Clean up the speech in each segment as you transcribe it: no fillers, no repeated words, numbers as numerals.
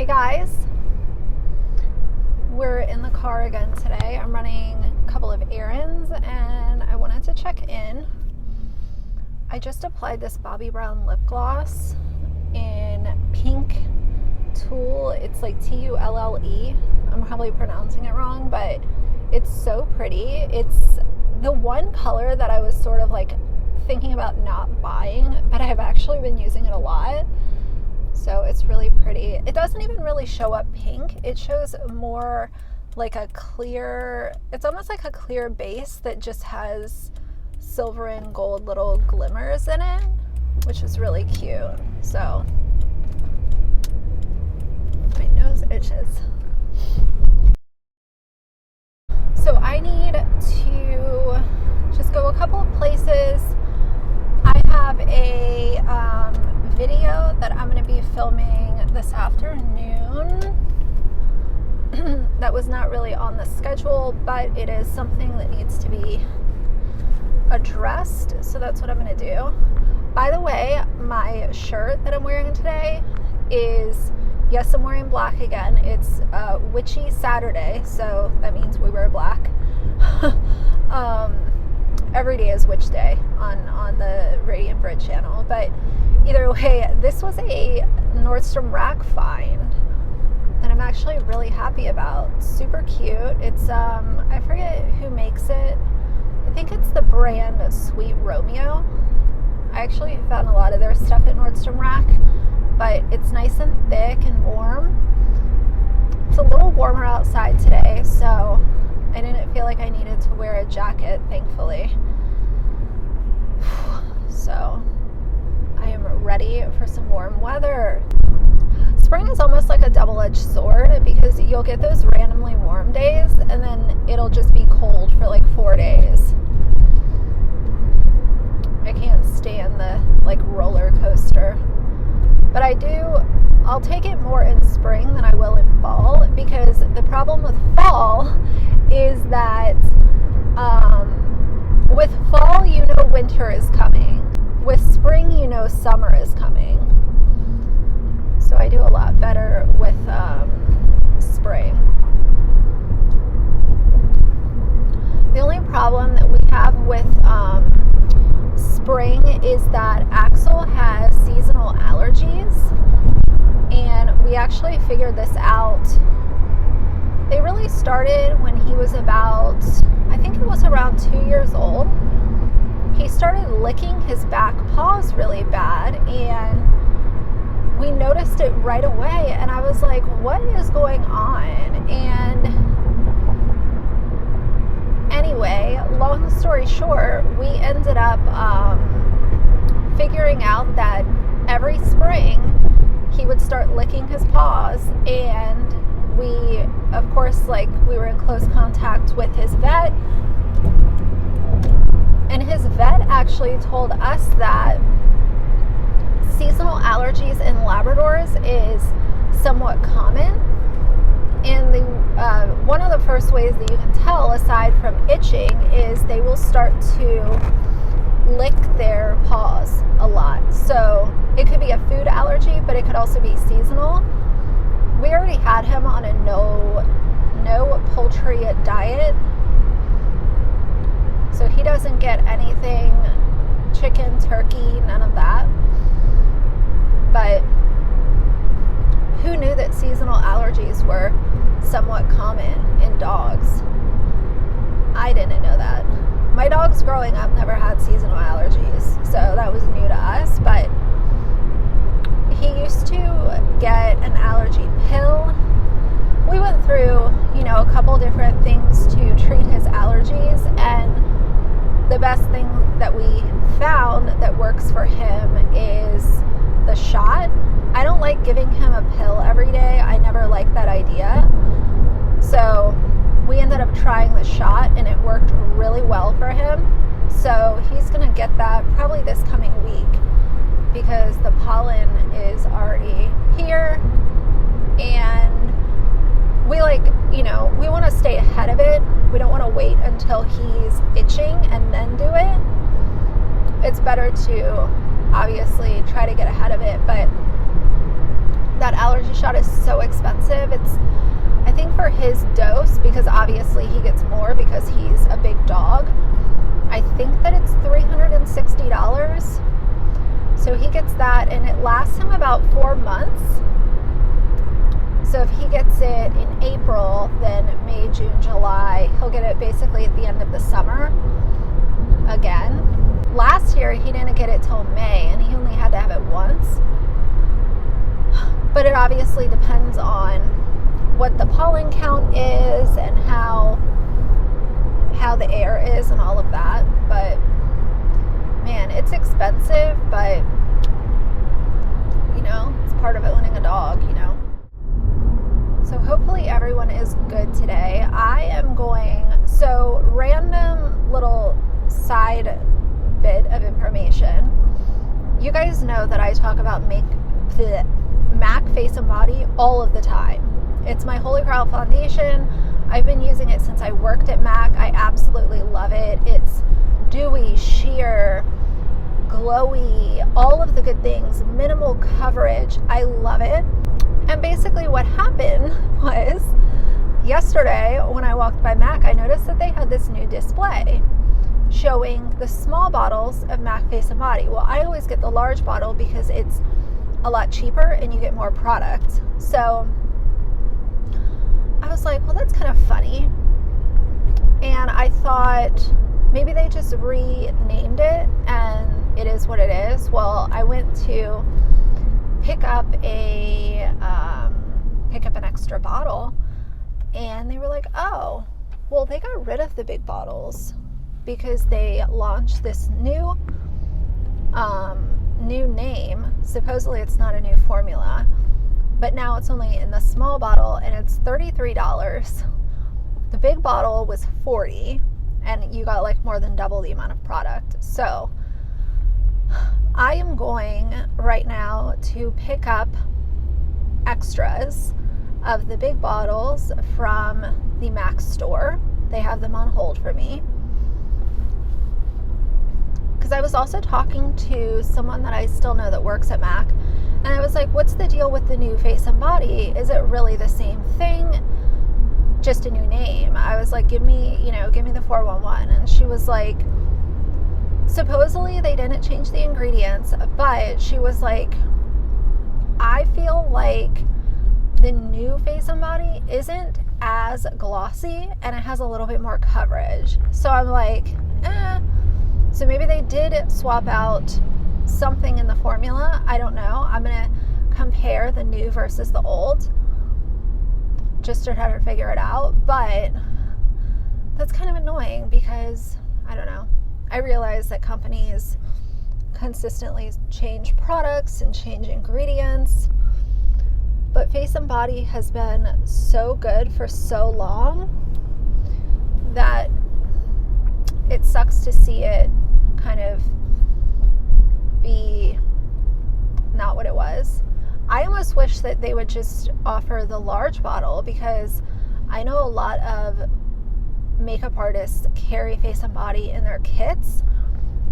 Hey guys, we're in the car again today. I'm running a couple of errands and I wanted to check in. I just applied this Bobbi Brown lip gloss in pink tulle. It's like Tulle. I'm probably pronouncing it wrong, but it's so pretty. It's the one color that I was sort of like thinking about not buying, but I've actually been using it a lot. So it's really pretty. It doesn't even really show up pink. It shows more like a clear, it's almost like a clear base that just has silver and gold little glimmers in it, which is really cute. So my nose itches. So I need to just go a couple of places. I have a video that I'm going to be filming this afternoon that was not really on the schedule, but it is something that needs to be addressed, so that's what I'm going to do. By the way, my shirt that I'm wearing today is, yes, I'm wearing black again. It's Witchy Saturday, so that means we wear black. Every day is Witch Day on the Radiantbritt channel, but either way, this was a Nordstrom Rack find that I'm actually really happy about. Super cute. It's I forget who makes it. I think it's the brand Sweet Romeo. I actually found a lot of their stuff at Nordstrom Rack, but it's nice and thick and warm. It's a little warmer outside today, so I didn't feel like I needed to wear a jacket, thankfully. So I am ready for some warm weather. Spring is almost like a double-edged sword because you'll get those randomly warm days and then it'll just be cold for like 4 days. I can't stand the like roller coaster. But I'll take it more in spring than I will in fall, because the problem with fall is that with fall, you know winter is coming. With spring, you know summer is coming. So I do a lot better with spring. The only problem that we have with spring is that Axel has seasonal allergies, and we actually figured this out. They really started when he was about, I think it was around 2 years old. He started licking his back paws really bad, and we noticed it right away, and I was like, what is going on? And anyway, long story short, we ended up figuring out that every spring he would start licking his paws, and we, of course, we were in close contact with his vet, and his vet actually told us that seasonal allergies in Labradors is somewhat common. And one of the first ways that you can tell, aside from itching, is they will start to lick their paws a lot. So it could be a food allergy, but it could also be seasonal. We already had him on a no poultry diet, so he doesn't get anything chicken, turkey, none of that. But who knew that seasonal allergies were somewhat common in dogs? I didn't know that. My dogs growing up never had seasonal allergies, so that was new to us, but he used to get an allergy pill. We went through, a couple different things to treat his allergies, and the best thing that we found that works for him is the shot. I don't like giving him a pill every day. I never liked that idea. So we ended up trying the shot, and it worked really well for him. So he's going to get that probably this coming week, because the pollen is already here, and we want to stay ahead of it. We don't want to wait until he's itching and then do it. It's better to obviously try to get ahead of it, but That allergy shot is so expensive. It's, I think for his dose, because obviously he gets more because he's a big dog, I think that it's $360. So he gets that, and it lasts him about 4 months. So if he gets it in April, then May, June, July, he'll get it basically at the end of the summer again. Last year, he didn't get it till May, and he only had to have it once. But it obviously depends on what the pollen count is and how the air is and all of that. But man, it's expensive, but you know, it's part of owning a dog, you know. So hopefully everyone is good today. I am going, so random little side bit of information. You guys know that I talk about MAC Face and Body all of the time. It's my Holy Grail foundation. I've been using it since I worked at MAC. I absolutely love it. It's dewy, sheer, glowy, all of the good things, minimal coverage. I love it. And basically what happened was yesterday when I walked by MAC, I noticed that they had this new display showing the small bottles of MAC Face and Body. Well, I always get the large bottle because it's a lot cheaper and you get more product. So I was like, well, that's kind of funny. And I thought maybe they just renamed it and it is what it is. Well, I went to pick up an extra bottle, and they were like, oh, well, they got rid of the big bottles because they launched this new name. Supposedly it's not a new formula, but now it's only in the small bottle, and it's $33. The big bottle was $40, and you got like more than double the amount of product. So I am going right now to pick up extras of the big bottles from the MAC store. They have them on hold for me. Because I was also talking to someone that I still know that works at MAC, and I was like, what's the deal with the new Face and Body? Is it really the same thing? Just a new name? I was like, give me the 411. And she was like, supposedly they didn't change the ingredients, but she was like, I feel like the new Face and Body isn't as glossy and it has a little bit more coverage. So I'm like, so maybe they did swap out something in the formula. I don't know. I'm going to compare the new versus the old just to try to figure it out. But that's kind of annoying because, I don't know. I realize that companies consistently change products and change ingredients, but Face and Body has been so good for so long that it sucks to see it kind of be not what it was. I almost wish that they would just offer the large bottle, because I know a lot of makeup artists carry Face and Body in their kits,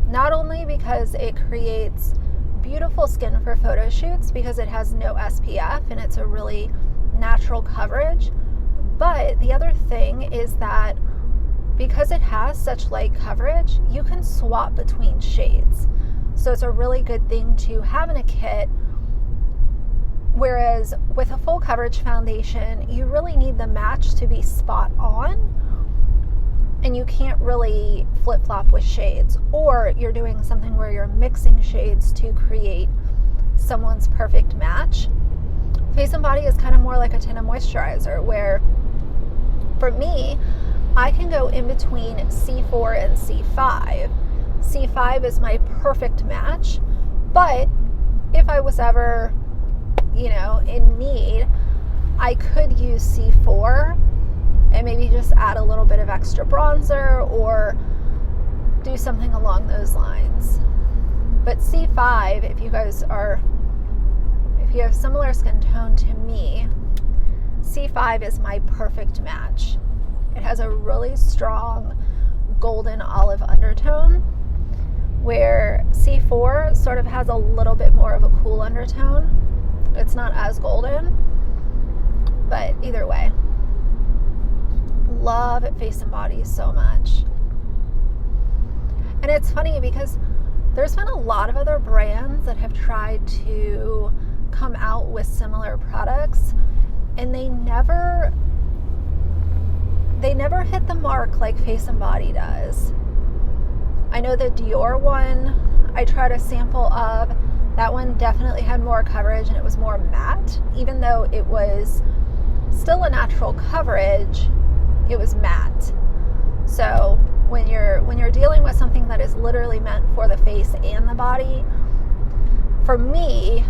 not only because it creates beautiful skin for photo shoots because it has no SPF and it's a really natural coverage, but the other thing is that because it has such light coverage, you can swap between shades. So it's a really good thing to have in a kit. Whereas with a full coverage foundation, you really need the match to be spot on, and you can't really flip-flop with shades, or you're doing something where you're mixing shades to create someone's perfect match. Face and Body is kind of more like a tinted moisturizer, where for me, I can go in between C4 and C5. C5 is my perfect match, but if I was ever, in need, I could use C4 and maybe just add a little bit of extra bronzer or do something along those lines. But C5, if you have similar skin tone to me, C5 is my perfect match. It has a really strong golden olive undertone, where C4 sort of has a little bit more of a cool undertone. It's not as golden, but either way, love Face and Body so much. And it's funny because there's been a lot of other brands that have tried to come out with similar products, and they never hit the mark like Face and Body does. I know the Dior one I tried a sample of. That one definitely had more coverage and it was more matte. Even though it was still a natural coverage, it was matte. So when you're dealing with something that is literally meant for the face and the body, for me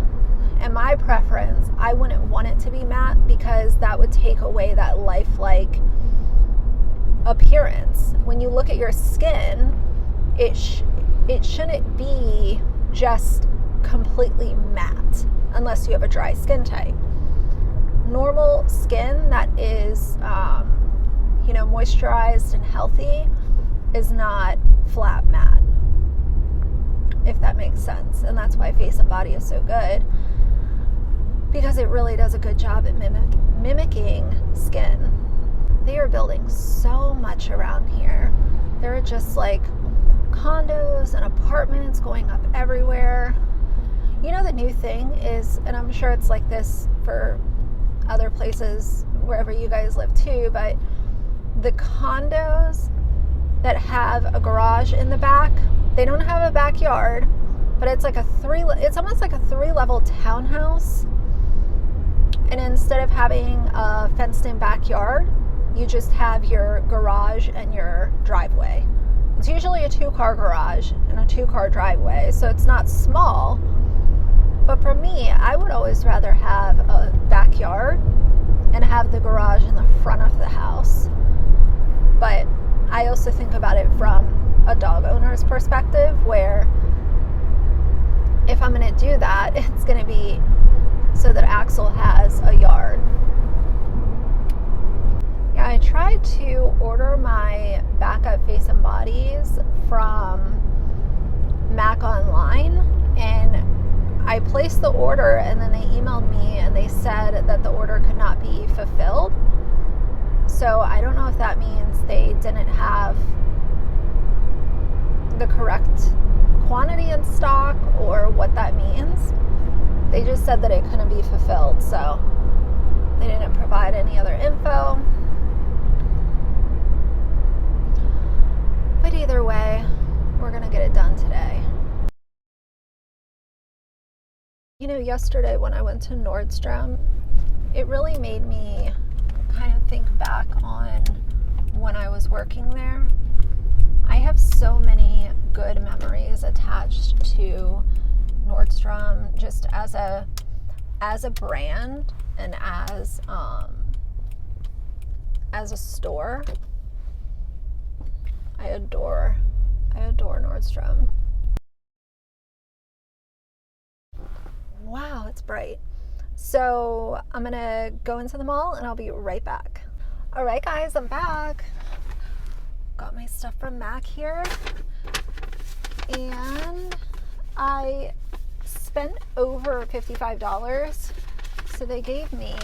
and my preference, I wouldn't want it to be matte because that would take away that lifelike appearance. When you look at your skin, it shouldn't be just completely matte unless you have a dry skin type. Normal skin that is moisturized and healthy is not flat matte, if that makes sense. And that's why Face and Body is so good, because it really does a good job at mimicking skin. They are building so much around here. There are just like condos and apartments going up everywhere. You know, the new thing is, and I'm sure it's like this for other places wherever you guys live too, but the condos that have a garage in the back, they don't have a backyard, but it's like it's almost like a 3-level townhouse. And instead of having a fenced in backyard, you just have your garage and your driveway. It's usually a 2-car garage and a 2-car driveway, so it's not small. But for me, I would always rather have a backyard and have the garage in the front of the house. But I also think about it from a dog owner's perspective, where if I'm going to do that, it's going to be so that Axel has a yard. Yeah, I tried to order my backup Face and Bodies from Mac Online, and I placed the order, and then they emailed me and they said that the order could not be fulfilled. So I don't know if that means they didn't have the correct quantity in stock or what that means. They just said that it couldn't be fulfilled, so they didn't provide any other info. But either way, we're gonna get it done today. You know, yesterday when I went to Nordstrom, it really made me kind of think back on when I was working there. I have so many good memories attached to Nordstrom, just as a brand and as a store. I adore Nordstrom. Wow, it's bright. So I'm gonna go into the mall and I'll be right back. All right, guys, I'm back. Got my stuff from Mac here, and I spent over $55. So they gave me,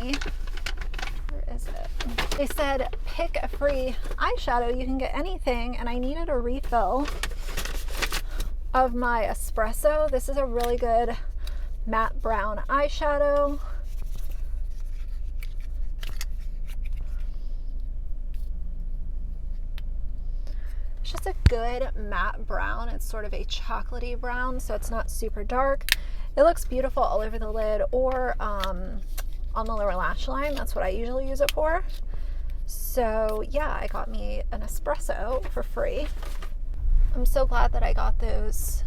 where is it? They said pick a free eyeshadow. You can get anything, and I needed a refill of my espresso. This is a really good matte brown eyeshadow. It's just a good matte brown. It's sort of a chocolatey brown, so it's not super dark. It looks beautiful all over the lid or on the lower lash line. That's what I usually use it for. So yeah, I got me an espresso for free. I'm so glad that I got those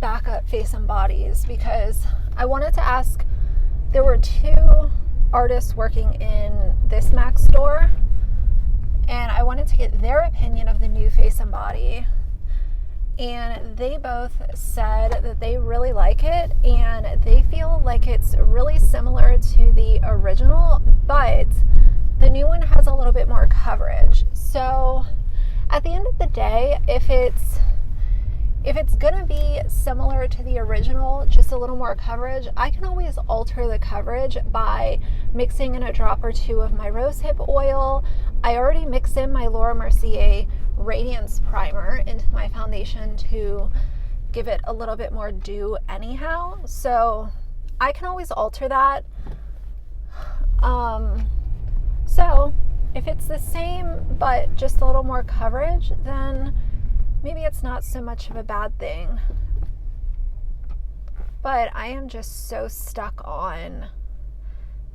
backup Face and Bodies, because I wanted to ask, there were 2 artists working in this Mac store, and I wanted to get their opinion of the new Face and Body, and they both said that they really like it and they feel like it's really similar to the original, but the new one has a little bit more coverage. So at the end of the day, if it's If it's gonna be similar to the original, just a little more coverage, I can always alter the coverage by mixing in a drop or two of my rosehip oil. I already mix in my Laura Mercier Radiance Primer into my foundation to give it a little bit more dew anyhow. So I can always alter that. So if it's the same but just a little more coverage, then maybe it's not so much of a bad thing. But I am just so stuck on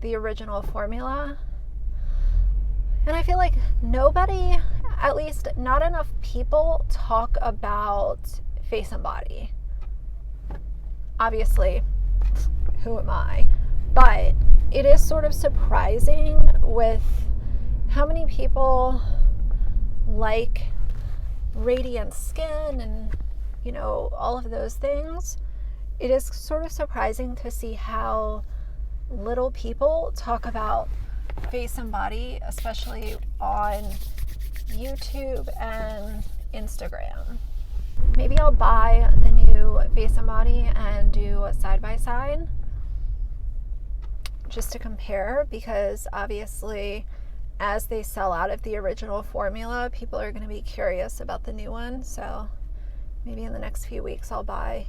the original formula. And I feel like nobody, at least not enough people, talk about face and body. Obviously, who am I? But it is sort of surprising with how many people like radiant skin and, you know, all of those things. It is sort of surprising to see how little people talk about face and body, especially on YouTube and Instagram. Maybe I'll buy the new face and body and do a side-by-side just to compare, because obviously as they sell out of the original formula, people are going to be curious about the new one. So maybe in the next few weeks I'll buy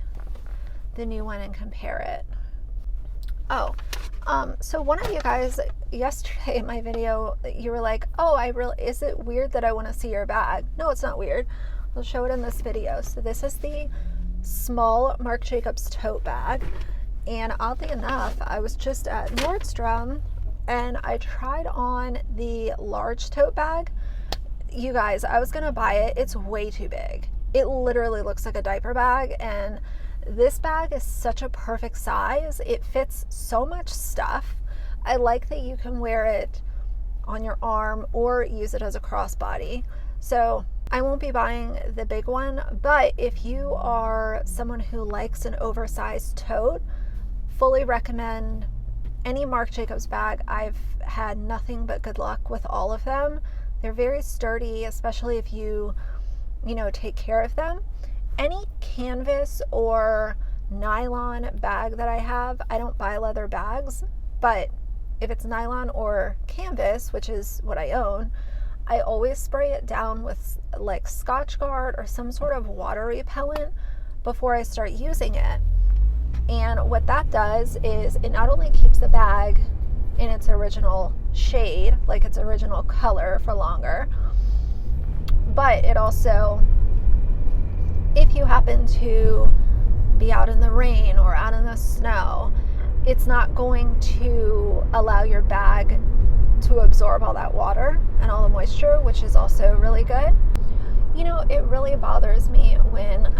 the new one and compare it. So one of you guys yesterday in my video, you were like, is it weird that I want to see your bag? No, it's not weird. I'll show it in this video. So this is the small Marc Jacobs tote bag. And oddly enough, I was just at Nordstrom and I tried on the large tote bag. You guys, I was gonna buy it. It's way too big. It literally looks like a diaper bag, and this bag is such a perfect size. It fits so much stuff. I like that you can wear it on your arm or use it as a crossbody. So I won't be buying the big one, but if you are someone who likes an oversized tote, fully recommend any Marc Jacobs bag. I've had nothing but good luck with all of them. They're very sturdy, especially if you take care of them. Any canvas or nylon bag that I have, I don't buy leather bags, but if it's nylon or canvas, which is what I own, I always spray it down with like Scotch Guard or some sort of water repellent before I start using it. And what that does is it not only keeps the bag in its original shade, like its original color, for longer, but it also, if you happen to be out in the rain or out in the snow, it's not going to allow your bag to absorb all that water and all the moisture, which is also really good. You know, it really bothers me when,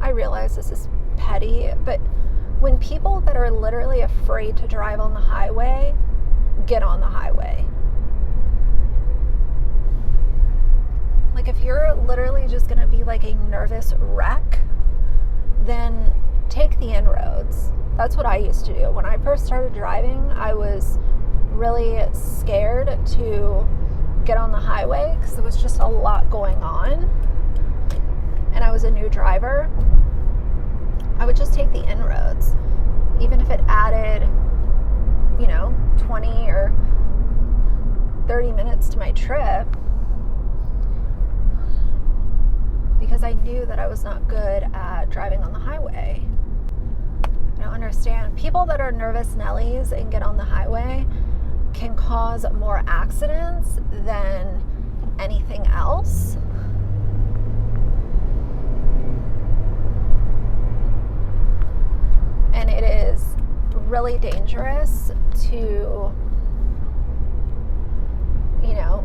I realize this is petty, but when people that are literally afraid to drive on the highway get on the highway. Like, if you're literally just going to be like a nervous wreck, then take the inroads. That's what I used to do. When I first started driving, I was really scared to get on the highway because there was just a lot going on, and I was a new driver. I would just take the inroads, even if it added, 20 or 30 minutes to my trip, because I knew that I was not good at driving on the highway. I don't understand. People that are nervous Nellies and get on the highway can cause more accidents than anything else. And it is really dangerous to,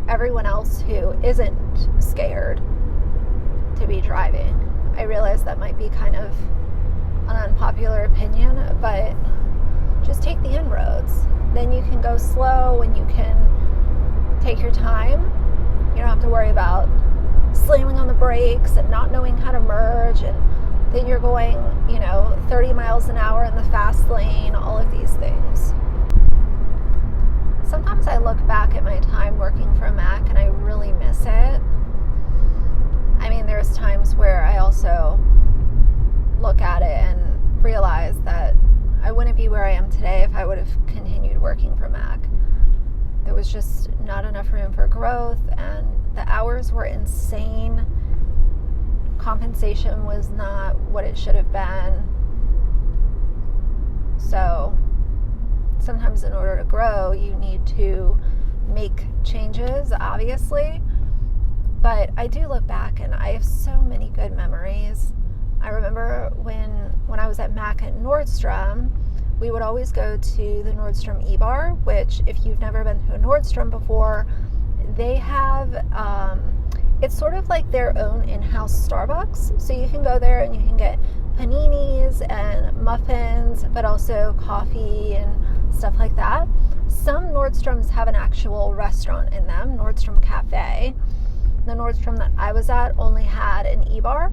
everyone else who isn't scared to be driving. I realize that might be kind of an unpopular opinion, but just take the inroads. Then you can go slow and you can take your time. You don't have to worry about slamming on the brakes and not knowing how to merge, and then you're going, 30 miles an hour in the fast lane, all of these things. Sometimes I look back at my time working for Mac and I really miss it. I mean, there's times where I also look at it and realize that I wouldn't be where I am today if I would have continued working for Mac. There was just not enough room for growth, and the hours were insane. Compensation was not what it should have been. So sometimes in order to grow, you need to make changes, obviously. But I do look back and I have so many good memories. I remember when I was at Mac at Nordstrom, we would always go to the Nordstrom E-Bar, which if you've never been to a Nordstrom before, they have, it's sort of like their own in-house Starbucks. So you can go there and you can get paninis and muffins, but also coffee and stuff like that. Some Nordstroms have an actual restaurant in them, Nordstrom Cafe. The Nordstrom that I was at only had an E-Bar.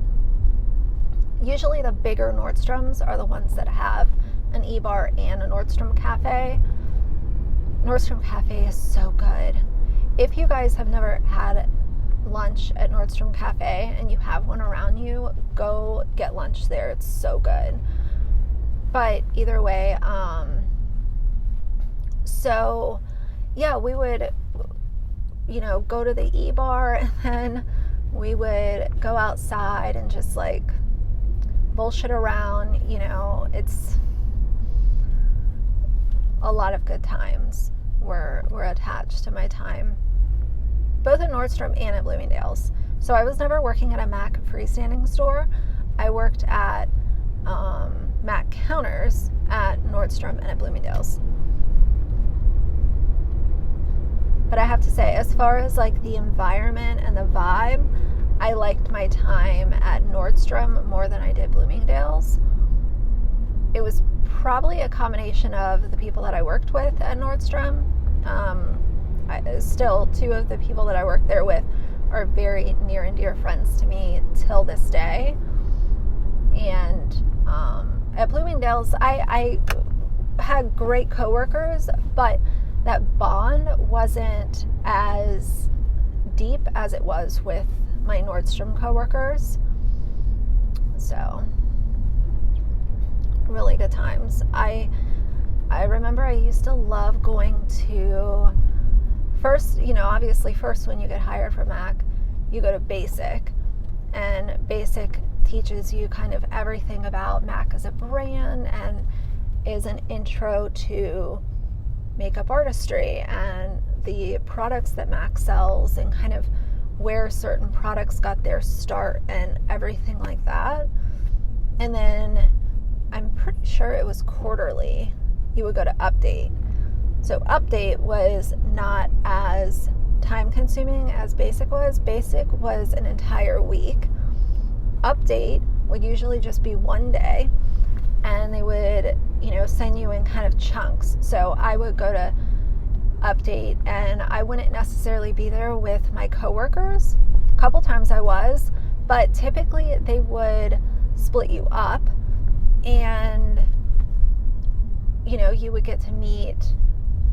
Usually the bigger Nordstroms are the ones that have an E-Bar and a Nordstrom Cafe. Nordstrom Cafe is so good. If you guys have never had lunch at Nordstrom Cafe and you have one around you, go get lunch there. It's so good. But either way, so yeah, we would, go to the E-Bar, and then we would go outside and just like bullshit around. It's a lot of good times were attached to my time, both at Nordstrom and at Bloomingdale's. So I was never working at a Mac freestanding store. I worked at Mac counters at Nordstrom and at Bloomingdale's. But I have to say, as far as like the environment and the vibe, I liked my time at Nordstrom more than I did Bloomingdale's. It was probably a combination of the people that I worked with at Nordstrom. Still, two of the people that I worked there with are very near and dear friends to me till this day. And at Bloomingdale's, I had great coworkers, but that bond wasn't as deep as it was with my Nordstrom coworkers. So really good times. I remember I used to love going to first, obviously first when you get hired for Mac, you go to Basic, and Basic teaches you kind of everything about Mac as a brand and is an intro to makeup artistry and the products that Mac sells and kind of where certain products got their start and everything like that. And then I'm pretty sure it was quarterly you would go to Update. So Update was not as time consuming as Basic was. Basic was an entire week. Update would usually just be one day, and they would, send you in kind of chunks. So I would go to Update and I wouldn't necessarily be there with my coworkers. A couple times I was, but typically they would split you up, and you would get to meet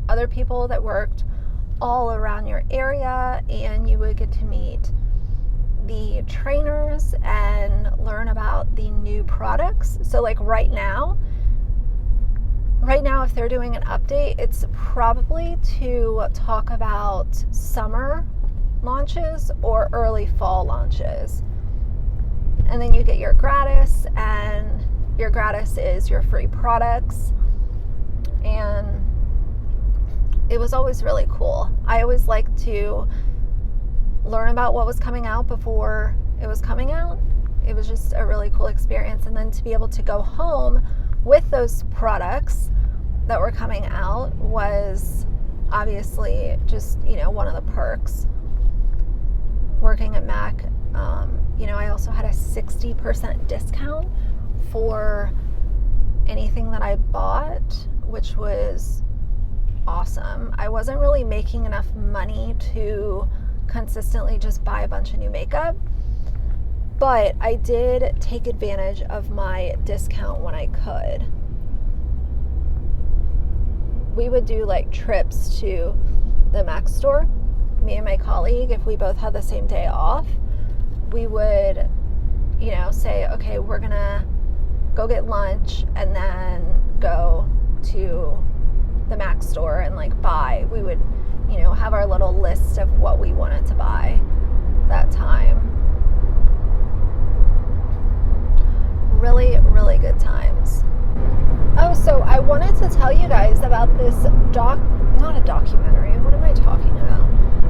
other people that worked all around your area, and you would get to meet the trainers and learn about the new products. So like right now if they're doing an update, it's probably to talk about summer launches or early fall launches. And then you get your gratis, and your gratis is your free products. And it was always really cool. I always liked to learn about what was coming out before it was coming out. It was just a really cool experience. And then to be able to go home with those products that were coming out was obviously just, one of the perks. Working at Mac, I also had a 60% discount for anything that I bought, which was awesome. I wasn't really making enough money to consistently just buy a bunch of new makeup, but I did take advantage of my discount when I could. We would do like trips to the Mac store. Me and my colleague, if we both had the same day off, we would, say, okay, we're gonna go get lunch and then go to the Mac store and like buy. We would, have our little list of what we wanted to buy that time. Really, really good times. Oh, so I wanted to tell you guys about this not a documentary, what am I talking about?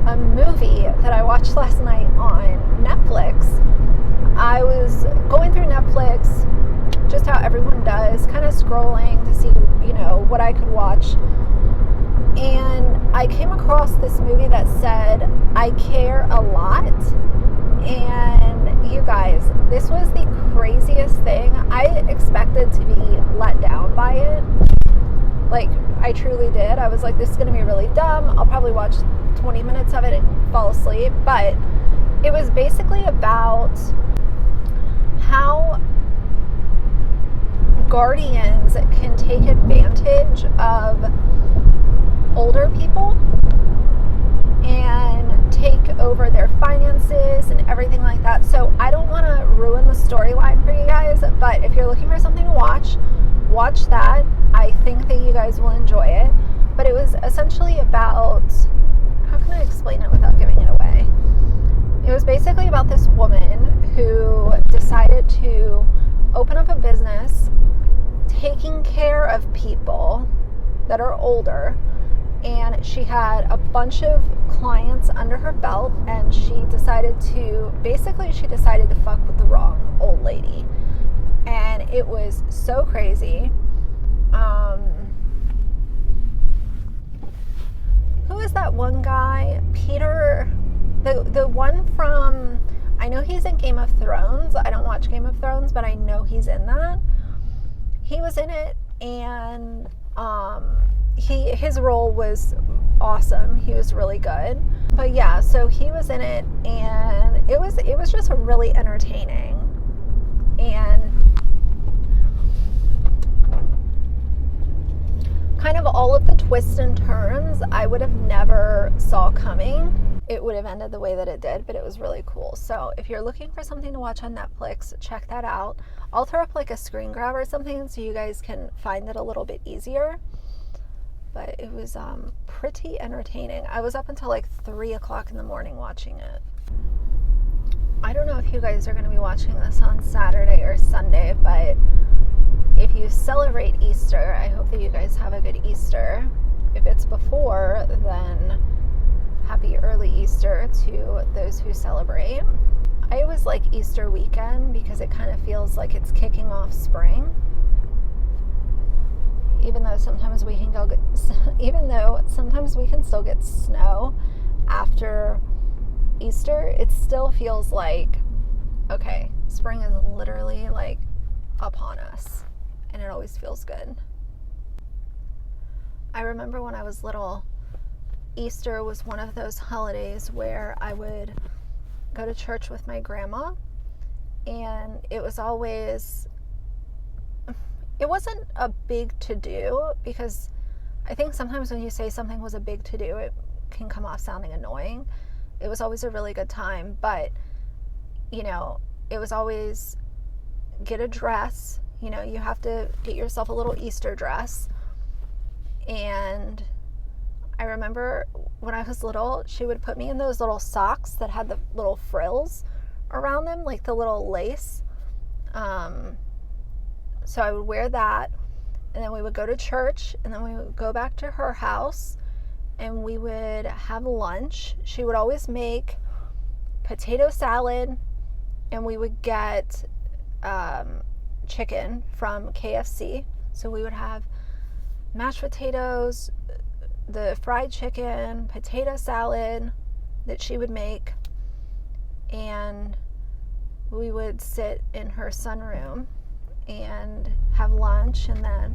A movie that I watched last night on Netflix. I was going through Netflix, just how everyone does, kind of scrolling to see, what I could watch. And I came across this movie that said, I Care a Lot. And you guys, this was the craziest thing. I expected to be let down by it. Like, I truly did. I was like, this is going to be really dumb. I'll probably watch 20 minutes of it and fall asleep. But it was basically about how guardians can take advantage of older people and take over their finances and everything like that. So I don't want to ruin the storyline for you guys, but if you're looking for something to watch that. I think that you guys will enjoy it. But it was essentially about, how can I explain it without giving it away? It was basically about this woman who decided to open up a business taking care of people that are older, and she had a bunch of clients under her belt, and she decided to fuck with the wrong old lady. And it was so crazy. Who is that one guy? Peter, the one from, I know he's in Game of Thrones. I don't watch Game of Thrones, but I know he's in that. He was in it, and his role was awesome. He was really good. But yeah, so he was in it, and it was just really entertaining. And kind of all of the twists and turns I would have never saw coming. It would have ended the way that it did, but it was really cool. So if you're looking for something to watch on Netflix, check that out. I'll throw up like a screen grab or something so you guys can find it a little bit easier. But it was pretty entertaining. I was up until like 3 o'clock in the morning watching it. I don't know if you guys are going to be watching this on Saturday or Sunday, but if you celebrate Easter, I hope that you guys have a good Easter. If it's before, then happy early Easter to those who celebrate. I always like Easter weekend because it kind of feels like it's kicking off spring. Even though sometimes we can still get snow after Easter, it still feels like, okay, spring is literally like upon us, and it always feels good. I remember when I was little, Easter was one of those holidays where I would go to church with my grandma, and it wasn't a big to-do, because I think sometimes when you say something was a big to-do, it can come off sounding annoying. It was always a really good time, but, it was always get a dress. You have to get yourself a little Easter dress. And I remember when I was little, she would put me in those little socks that had the little frills around them, like the little lace. So I would wear that, and then we would go to church, and then we would go back to her house, and we would have lunch. She would always make potato salad, and we would get chicken from KFC. So we would have mashed potatoes, the fried chicken, potato salad that she would make, and we would sit in her sunroom and have lunch, and then,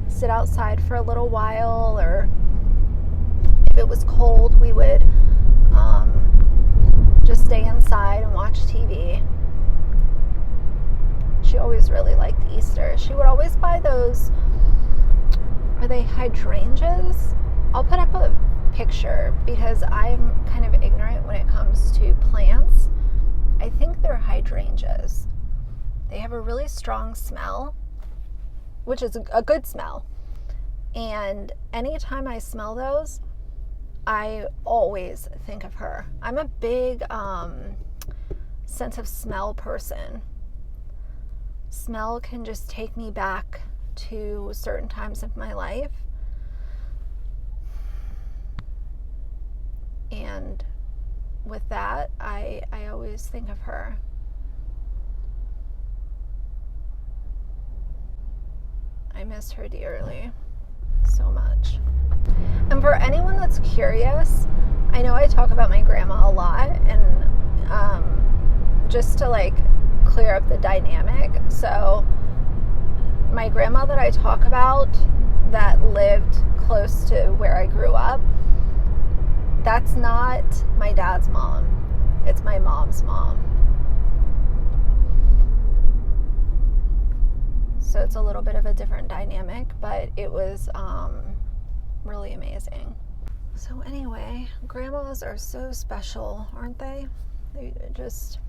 sit outside for a little while, or if it was cold, we would just stay inside and watch TV. She always really liked Easter. She would always buy those, are they hydrangeas? I'll put up a picture, because I'm kind of ignorant when it comes to plants. I think they're hydrangeas. They have a really strong smell, which is a good smell. And anytime I smell those, I always think of her. I'm a big sense of smell person. Smell can just take me back to certain times of my life. And with that, I always think of her. I miss her dearly, so much. And for anyone that's curious, I know I talk about my grandma a lot, and just to like clear up the dynamic. So my grandma that I talk about that lived close to where I grew up, that's not my dad's mom. It's my mom's mom. So it's a little bit of a different dynamic, but it was really amazing. So anyway, grandmas are so special, aren't they? They just...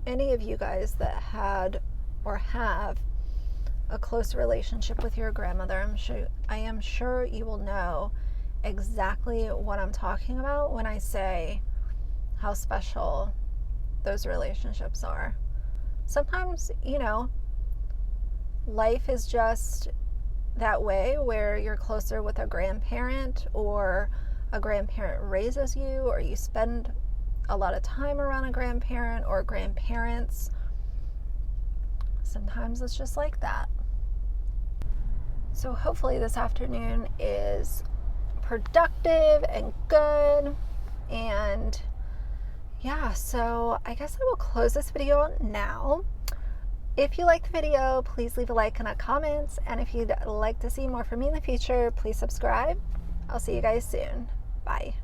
Any of you guys that had or have a close relationship with your grandmother, I am sure you will know exactly what I'm talking about when I say how special those relationships are. Sometimes, you know, life is just that way, where you're closer with a grandparent, or a grandparent raises you, or you spend a lot of time around a grandparent or grandparents. Sometimes it's just like that. So hopefully this afternoon is productive and good. And yeah, so I guess I will close this video now. If you liked the video, please leave a like and a comment. And if you'd like to see more from me in the future, please subscribe. I'll see you guys soon. Bye.